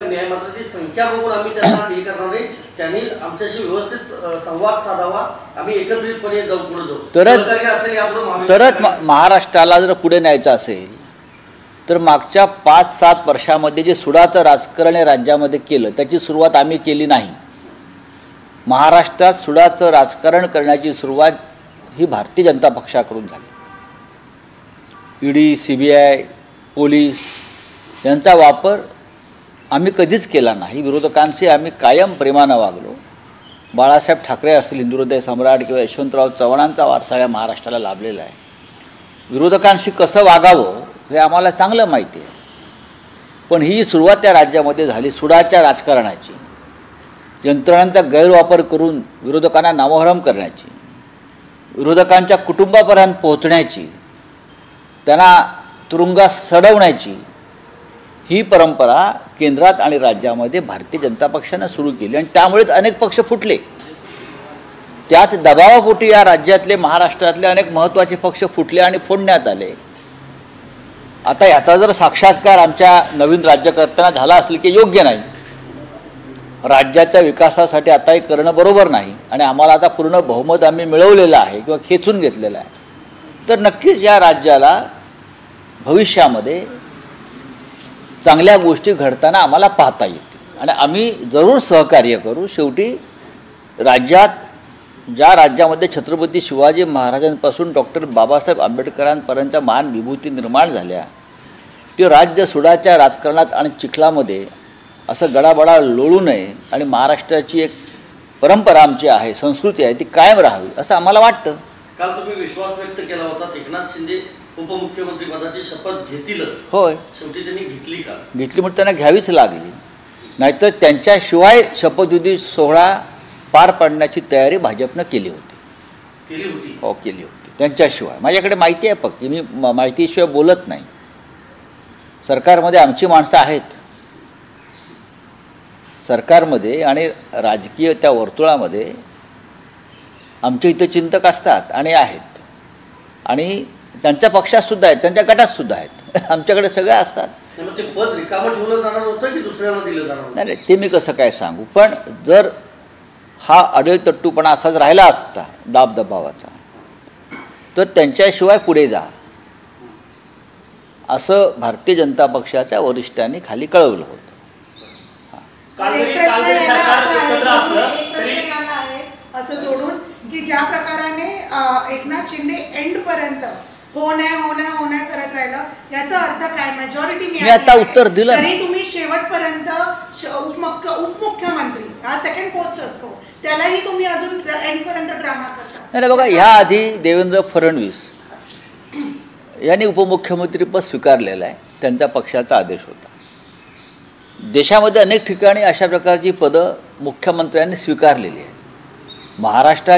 न्यायमात्राची संख्या बघून आम्ही त्यांना हे करणार नाही, त्यांनी आमच्याशी व्यवस्थित संवाद साधावा, आम्ही एकत्रितपणे जाऊ पुढे जाऊ. तरच महाराष्ट्राला जर पुढे न्यायचं असेल तर मागच्या 5-7 वर्षामध्ये जे सुडाचं राजकारण राज्यामध्ये केलं त्याची सुरुवात आम्ही केली नाही. महाराष्ट्रात सुडाचं राजकारण करण्याची सुरुवात ही भारतीय जनता पक्षाकडून झाली. ईडी, CBI, पोलीस यांचा वापर आम्ही कधीच केला नाही. विरोधकांशी आम्ही कायम प्रेमानं वागलो. बाळासाहेब ठाकरे असतील, हिंदुहृदय सम्राट किंवा यशवंतराव चव्हाणांचा वारसा या महाराष्ट्राला लाभलेला आहे. विरोधकांशी कसं वागावं हे आम्हाला चांगलं माहिती आहे. पण ही सुरुवात त्या राज्यामध्ये झाली सुडाच्या राजकारणाची, यंत्रणांचा गैरवापर करून विरोधकांना नामोहरम करण्याची, विरोधकांच्या कुटुंबापर्यंत पोहोचण्याची, त्यांना तुरुंगात सडवण्याची ही परंपरा केंद्रात आणि राज्यामध्ये भारतीय जनता पक्षानं सुरू केली आणि त्यामुळेच अनेक पक्ष फुटले. त्याच दबावापोटी या राज्यातले, महाराष्ट्रातले अनेक महत्त्वाचे पक्ष फुटले आणि फोडण्यात आले. आता याचा जर साक्षात्कार आमच्या नवीन राज्यकर्त्यांना झाला असेल की योग्य नाही, राज्याच्या विकासासाठी आता हे करणं बरोबर नाही आणि आम्हाला आता पूर्ण बहुमत आम्ही मिळवलेलं आहे किंवा खेचून घेतलेलं आहे, तर नक्कीच या राज्याला भविष्यामध्ये चांगल्या गोष्टी घडताना आम्हाला पाहता येतील आणि आम्ही जरूर सहकार्य करू. शेवटी राज्यात, ज्या राज्यामध्ये छत्रपती शिवाजी महाराजांपासून डॉक्टर बाबासाहेब आंबेडकरांपर्यंतच्या महान विभूती निर्माण झाल्या, ते राज्य सुडाच्या राजकारणात आणि चिखलामध्ये असं गडाबडा लोळू नये आणि महाराष्ट्राची एक परंपरा आमची आहे, संस्कृती आहे, ती कायम राहावी असं आम्हाला वाटतं. काल तुम्ही विश्वास व्यक्त केला होता एकनाथ शिंदे उपमुख्यमंत्री पदाची शपथ घेतीलच. होय, शेवटी त्यांनी घेतली का? घेतली म्हणून त्यांना घ्यावीच लागली, नाहीतर त्यांच्याशिवाय शपथविधी सोहळा पार पाडण्याची तयारी भाजपनं केली होती. हो, केली होती त्यांच्याशिवाय. माझ्याकडे माहिती आहे, फक्त मी माहितीशिवाय बोलत नाही. सरकारमध्ये आमची माणसं आहेत, सरकारमध्ये आणि राजकीय त्या वर्तुळामध्ये आमचे इथे चिंतक असतात आणि आहेत, आणि त्यांच्या पक्षातसुद्धा आहेत, त्यांच्या गटातसुद्धा आहेत, आमच्याकडे सगळे असतात. ते पद रिकामं ठेवलं जाणार होतं की दुसऱ्याला दिलं जाणार? नाही, ते मी कसं काय सांगू. पण जर हा अडळतट्टूपणा असाच राहिला असता दाबदबावाचा, तर त्यांच्याशिवाय पुढे जा असं भारतीय जनता पक्षाच्या वरिष्ठांनी खाली कळवलं होतं. असं सोडून की ज्या प्रकाराने एकनाथ शिंदे एंड पर्यंत हो नाही करत राहिलं, याचा अर्थ काय? मेजॉरिटी मी आता उत्तर दिलं, तरी तुम्ही शेवटपर्यंत उपमुख्यमंत्री हा सेकंड पोस्ट असतो, त्यालाही तुम्ही अजून एंड पर्यंत ड्रामा करता. नाही बघा, ह्या आधी देवेंद्र फडणवीस यांनी उपमुख्यमंत्रीपद स्वीकारलेलं आहे, त्यांच्या पक्षाचा आदेश होता. देशामध्ये अनेक ठिकाणी अशा प्रकारची पदं मुख्यमंत्र्यांनी स्वीकारलेली आहेत. महाराष्ट्रात